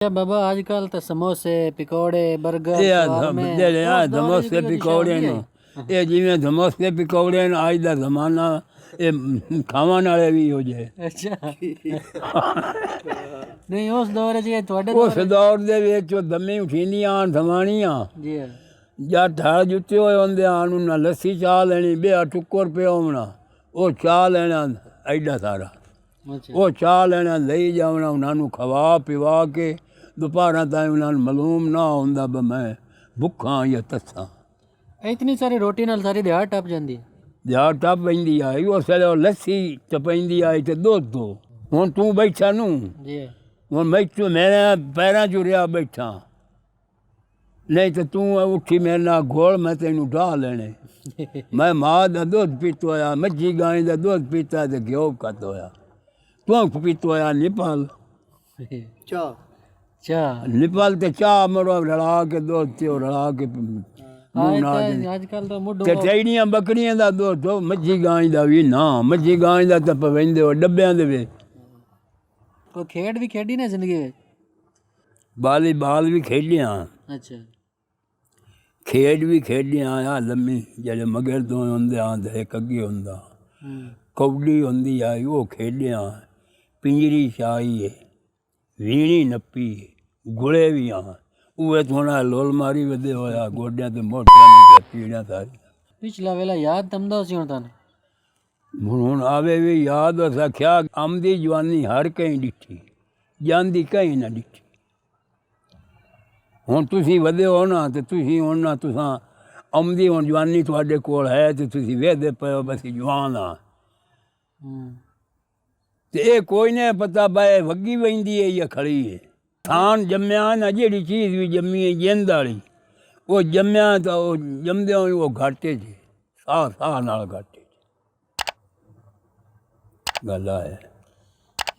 बाबा आजकल तो समोसे पिकौड़े बर्गर ਇਹ ਸ਼ਾਵਰਮੇ ਜਿਹੜੇ ਆ ਉਸ ਦੌਰ ਸਮੋਸੇ ਦੀ ਕੋਈ ਪਕੌੜੇ ਸ਼ਾਦੀ ਨੂੰ ਇਹ ਜਿਵੇਂ ਸਮੋਸੇ ਪਕੌੜੇ ਨੇ ਅੱਜ ਦਾ ਜ਼ਮਾਨਾ ਇਹ ਖਾਣ ਵਾਲੇ ਵੀ ਹੋ ਜਾਏ। ਅੱਛਾ ਨਹੀਂ ਉਸ ਦੌਰ 'ਚ ਇਹ ਤੁਹਾਡੇ ਉਸ ਦੌਰ ਦੇ ਵਿੱਚ ਉਹ ਦਮੀ ਉਠੀਂਦੀਆਂ ਧਮਾਣੀਆਂ ਜੀ ਜਾਂ ਠਾੜ ਜੁੱਤੇ ਹੋਏ ਹੁੰਦੇ ਆਣ ਉਹਨਾਂ ਲੱਸੀ ਚਾਹ ਲੈਣੀ ਬਿਆ ਟੁੱਕਰ ਪਿਆ ਹੋਣਾ ਉਹ ਚਾਹ ਲੈਣਾ ਐਡਾ ਸਾਰਾ ਅੱਛਾ ਉਹ ਚਾਹ ਲੈਣਾ ਲਈ ਜਾਵਣਾ ਉਹਨਾਂ ਨੂੰ ਖਵਾ ਪਿਵਾ ਕੇ ਦੁਪਹਿਰਾਂ ਤਾਈਂ ਉਹਨਾਂ ਨੂੰ ਮਾਲੂਮ ਨਾ ਹੁੰਦਾ ਵੀ ਮੈਂ ਭੁੱਖਾਂ ਜਾਂ ਤੱਸਾਂ। ਇਤਨੀ ਸਾਰੀ ਰੋਟੀ ਨਾਲ ਸਾਰੀ ਦਿਹਾੜ ਟੱਪ ਜਾਂਦੀ ਹੈ। ਦਿਹਾੜ ਟੱਪ ਪੈਂਦੀ ਆ ਉਸ ਵੇਲੇ ਉਹ ਲੱਸੀ ਟਪੈਂਦੀ ਆ ਤੇ ਦੁੱਧ ਤੋਂ ਹੁਣ ਤੂੰ ਬੈਠਾ ਨੂੰ ਜੀ ਹੁਣ ਮੈਂ ਪੈਰਾਂ 'ਚ ਰਿਹਾ ਬੈਠਾ ਨਹੀਂ ਤਾਂ ਤੂੰ ਉੱਠੀ ਮੇਰੇ ਨਾਲ ਘੋਲ ਮੈਂ ਤੈਨੂੰ ਢਾਹ ਲੈਣੇ। ਮੈਂ ਮਾਂ ਦਾ ਦੁੱਧ ਪੀਤਾ ਹੋਇਆ ਮੱਝੀ ਗਾਂ ਦਾ ਦੁੱਧ ਪੀਤਾ ਤੇ ਘਿਓ ਕੱਤ ਹੋਇਆ ਤੂੰ ਪੀਤਾ ਹੋਇਆ ਨਿਪਾਲ ਚਾਹ ਚਾਹ ਨਿਪਾਲ ਤੇ ਚਾਹ ਮਰੋ ਰਲਾ ਕੇ ਦੁੱਧ ਤੇ ਰਲਾ ਕੇ ਅੱਜ ਕੱਲ ਤਾਂ ਮੁੱਢ ਤੇ ਟੈੜੀਆਂ ਬੱਕਰੀਆਂ ਦਾ ਦੁੱਧ ਮੱਝੀ ਗਾਂ ਦਾ ਵੀ ਨਾ ਮੱਝੀ ਗਾਂ ਦਾ ਤਾਂ ਪਵੈਂਦੇ ਉਹ ਡੱਬਿਆਂ ਦੇ ਵਿੱਚ ਕੋਈ ਖੇਡ ਵੀ ਖੇਡੀ ਨਾ ਜ਼ਿੰਦਗੀ ਵਿੱਚ ਵਾਲੀਬਾਲ ਵੀ ਖੇਡਿਆ ਅੱਛਾ ਖੇਡ ਵੀ ਖੇਡਿਆ ਆ ਲੰਮੀ ਜਿਹੜੇ ਮਗਰ ਤੋਂ ਹੁੰਦੇ ਆ ਤੇ ਇੱਕ ਅੱਗੇ ਹੁੰਦਾ ਕਬੱਡੀ ਹੁੰਦੀ ਆ ਉਹ ਖੇਡਿਆ ਪਿੰਜਰੀ ਛਾਈ ਹੈ ਵੀਣੀ ਨੱਪੀ ਗੁਲੇ ਵੀ ਆ ਉਹ ਥੋੜਾ ਲੋਲ ਮਾਰੀ ਵਧੇ ਹੋਇਆ ਗੋਡਿਆਂ ਤੇ ਮੋਢਿਆਂ ਨੂੰ ਪੀੜਾਂ ਸਾਰੀ ਪਿਛਲਾ ਵੇਲਾ ਯਾਦ ਤਮਦਾ ਸੀ ਹੁਣ ਤੁਹਾਨੂੰ ਹੁਣ ਆਵੇ ਵੀ ਯਾਦ ਸਖਿਆ ਆਮਦੀ ਜਵਾਨੀ ਹਰ ਕਈ ਡਿੱਠੀ ਜਾਂਦੀ ਕਈ ਨਾ ਡਿੱਠੀ। ਹੁਣ ਤੁਸੀਂ ਵਧੇ ਹੋ ਨਾ ਤੇ ਤੁਸੀਂ ਹੁਣ ਨਾ ਤੁਸਾਂ ਆਮਦੀ ਹੁਣ ਜਵਾਨੀ ਤੁਹਾਡੇ ਕੋਲ ਹੈ ਤੇ ਤੁਸੀਂ ਵੇਖਦੇ ਪਏ ਹੋ ਬਸ ਜਵਾਨ ਆ ਤੇ ਇਹ ਕੋਈ ਨਹੀਂ ਪਤਾ ਬਾਏ ਵੱਗੀ ਵਹਿੰਦੀ ਹੈ ਜਾਂ ਖੜੀ ਹੈ। ਥਾਨ ਜੰਮਿਆ ਨਾ ਜਿਹੜੀ ਚੀਜ਼ ਵੀ ਜੰਮੀ ਹੈ ਜਿੰਦ ਵਾਲੀ ਉਹ ਜੰਮਿਆ ਤਾਂ ਉਹ ਜੰਮਦਿਆਂ ਉਹ ਘਾਟੇ 'ਚ ਸਾਹ ਨਾਲ ਘਾਟੇ 'ਚ ਗੱਲ ਆ ਹੈ।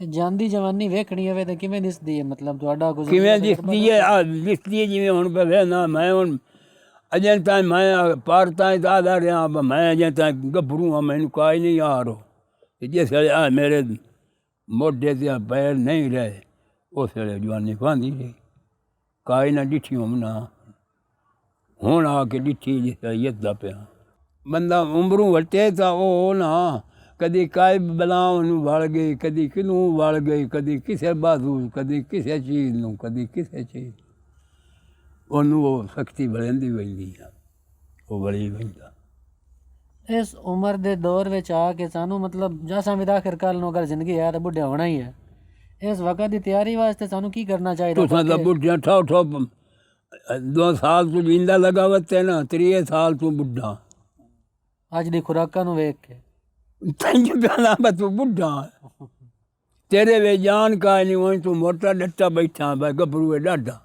ਜਾਂਦੀ ਜਵਾਨੀ ਵੇਖਣੀ ਹੋਵੇ ਤਾਂ ਕਿਵੇਂ ਦਿਸਦੀ ਹੈ ਮਤਲਬ ਤੁਹਾਡਾ ਕੁਝ ਕਿਵੇਂ ਦਿਸਦੀ ਹੈ ਆ ਦਿਸਦੀ ਹੈ ਜਿਵੇਂ ਹੁਣ ਪਵੇ ਨਾ ਮੈਂ ਹੁਣ ਅਜੇ ਤਾਂ ਮੈਂ ਪਾਰ ਤਾਂ ਆਦਾ ਰਿਹਾ ਮੈਂ ਅਜੇ ਤਾਂ ਗੱਭਰੂ ਹਾਂ ਮੈਨੂੰ ਕੋਈ ਨਹੀਂ ਆ ਰੋ ਤੇ ਜਿਸ ਵੇਲੇ ਆ ਮੇਰੇ ਮੋਢੇ ਤੇ ਪੈਰ ਨਹੀਂ ਰਹੇ ਉਸ ਵੇਲੇ ਜਵਾਨੀ ਖਾਂਦੀ ਰਹੀ ਕਾਈ ਨਾ ਡਿੱਠੀ ਨਾ ਹੁਣ ਆ ਕੇ ਡਿੱਠੀ ਜਿਸ ਯੱਦਾ ਪਿਆ ਬੰਦਾ ਉਮਰੂ ਵਟੇ ਤਾਂ ਉਹ ਨਾ ਕਦੀ ਕਾਇ ਬਲਾ ਉਹਨੂੰ ਵਲ ਗਈ ਕਦੀ ਕਿਹਨੂੰ ਵਲ ਗਈ ਕਦੀ ਕਿਸੇ ਬਾਜ਼ੂ ਕਦੀ ਕਿਸੇ ਚੀਜ਼ ਨੂੰ ਕਦੀ ਕਿਸੇ ਚੀਜ਼ ਉਹਨੂੰ ਉਹ ਸਖਤੀ ਵਲੰਦੀ ਪੈਂਦੀ ਆ ਉਹ ਵਲੀ ਪੈਂਦਾ। ਇਸ ਉਮਰ ਦੇ ਦੌਰ ਵਿੱਚ ਆ ਕੇ ਸਾਨੂੰ ਮਤਲਬ ਜੈਸਾ ਵੀ ਆਖਿਰਕਾਰ ਨੂੰ ਅਗਰ ਜ਼ਿੰਦਗੀ ਹੈ ਤਾਂ ਬੁੱਢੇ ਹੋਣਾ ਹੀ ਹੈ। ਇਸ ਵਕਤ ਦੀ ਤਿਆਰੀ ਵਾਸਤੇ ਸਾਨੂੰ ਕੀ ਕਰਨਾ ਚਾਹੀਦਾ? ਤੁਸਾਂ ਤਾਂ ਬੁੱਢਿਆਂ ਠੋ 2 ਸਾਲ ਤੂੰ ਜਿੰਦਾ ਲਗਾਵਤ ਹੈ ਨਾ 3 ਸਾਲ ਤੂੰ ਬੁੱਢਾ ਅੱਜ ਦੀ ਖੁਰਾਕਾਂ ਨੂੰ ਵੇਖ ਕੇ ਤੈਨੂੰ ਪਿਆਲਾ ਮੈਂ ਤੂੰ ਬੁੱਢਾ ਤੇਰੇ ਵੇ ਜਾਨ ਕਾਇ ਨਹੀਂ ਹੋਈ ਤੂੰ ਮੋਟਾ ਡੱਟਾ ਬੈਠਾ ਬੈ ਗੱਭਰੂ ਡਾਢਾ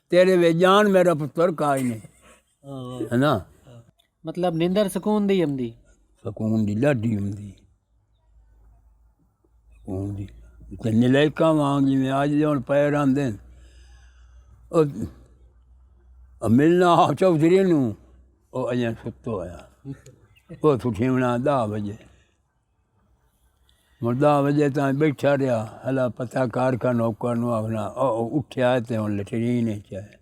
ਤੇਰੇ ਵੇ ਜਾਨ ਮੇਰਾ ਪੁੱਤਰ ਕਾਇ ਨਹੀਂ ਹੈ ਨਾ ਮਤਲਬ ਨਿੰਦਰ ਸਕੂਨ ਦੀ ਹੁੰਦੀ ਸਕੂਨ ਦੀ ਲਾਡੀ ਹੁੰਦੀ ਸਕੂਨ ਦੀ ਤੇ ਨਲੇਕਾਂ ਵਾਂਗ ਜਿਵੇਂ ਅੱਜ ਦੇ ਹੁਣ ਪੈਰ ਆਉਂਦੇ ਉਹ ਮਿਲਣਾ ਚੌਧਰੀ ਨੂੰ ਉਹ ਅਜੇ ਸੁੱਤੋ ਹੋਇਆ ਉਹ ਸੁਠੀਵਣਾ 10 ਵਜੇ ਹੁਣ 10 ਵਜੇ ਤਾਂ ਬੈਠਾ ਰਿਹਾ ਹਲਾ ਪਤਾ ਕਾਰ ਨੌਕਰ ਨੂੰ ਆਖਣਾ ਉਹ ਉੱਠਿਆ ਤੇ ਹੁਣ ਲੈਟਰੀਨ 'ਚ ਹੈ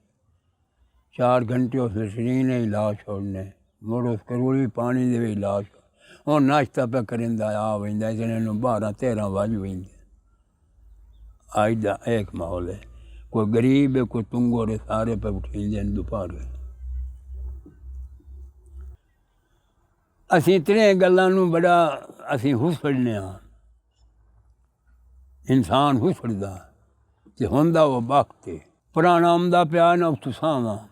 4 ਘੰਟੇ ਉਸ ਲੈਟਰੀਨ ਹੀ ਲਾ ਛੋੜਨੇ ਮੁੜ ਉਸ ਕਰੂਲੀ ਪਾਣੀ ਦੇ ਵਿੱਚ ਲਾ ਛੋੜ ਹੁਣ ਨਾਸ਼ਤਾ ਪਿਆ ਕਰਿੰਦਾ ਆ ਵੈਂਦਾ ਜਿਹਨੇ ਨੂੰ 12-13 ਵੱਜ ਵੈਂਦੇ ਅੱਜ ਦਾ ਇੱਕ ਮਾਹੌਲ ਹੈ ਕੋਈ ਗਰੀਬ ਹੈ ਕੋਈ ਤੁੰਗੋਰੇ ਸਾਰੇ ਪੇ ਉਠੀਂਦੇ ਨੇ ਦੁਪਹਿਰ ਅਸੀਂ ਇਤਨੇ ਗੱਲਾਂ ਨੂੰ ਬੜਾ ਅਸੀਂ ਹੁਸੜਨੇ ਹਾਂ ਇਨਸਾਨ ਹੁਸੜਦਾ ਤੇ ਹੁੰਦਾ ਉਹ ਵਕਤ ਪੁਰਾਣਾ ਆਉਂਦਾ ਪਿਆ ਨਾ ਤੁਸਾਂ ਵਾ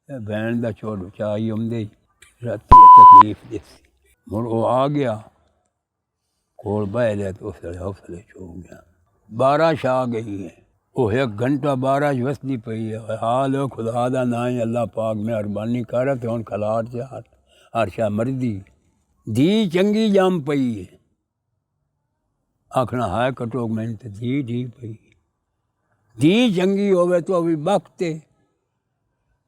ਇਹ ਭੈਣ ਦਾ ਛੋੜ ਚਾਹੀ ਆਉਂਦੇ ਰਾਤੀ ਤਕਲੀਫ ਦਿੱਤੀ ਮੁੜ ਉਹ ਆ ਗਿਆ ਕੋਲ ਬਹਿ ਲਿਆ ਤਾਂ ਉਸ ਵੇਲੇ ਹੌਸਲੇ ਹੋ ਗਿਆ ਬਾਰਿਸ਼ ਆ ਗਈ ਹੈ ਉਹ 1 ਘੰਟਾ ਬਾਰਿਸ਼ ਵਸਦੀ ਪਈ ਹੈ ਹਾਲ ਖੁਦਾ ਦਾ ਨਾਂ ਹੈ ਅੱਲਾ ਪਾਕ ਮਿਹਰਬਾਨੀ ਕਰ ਤੇ ਹੁਣ ਖਲਾਟ 'ਚ ਹਰਸ਼ਾ ਮਰਦੀ ਦੀ ਚੰਗੀ ਜੰਮ ਪਈ ਹੈ ਆਖਣਾ ਹੈ ਕਟੋਕ ਮੈਨੂੰ ਤੇ ਦੀ ਪਈ ਦੀ ਚੰਗੀ ਹੋਵੇ ਤਾਂ ਵੀ ਵਕਤ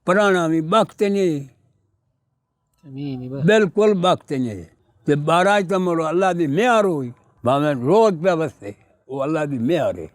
ਪੁਰਾਣਾ ਵੀ ਵਕਤ ਨਹੀਂ ਬਿਲਕੁਲ ਵਕਤ ਨਹੀਂ ਤੇ ਬਾਰਿਸ਼ ਤਾਂ ਮੁੜ ਅੱਲਾ ਦੀ ਮਿਹਰ ਹੋਈ ਭਾਵੇਂ ਰੋਜ਼ ਪਿਆ ਵਸੇ ਉਹ ਅੱਲਾ ਦੀ ਮਿਹਰ ਹੈ।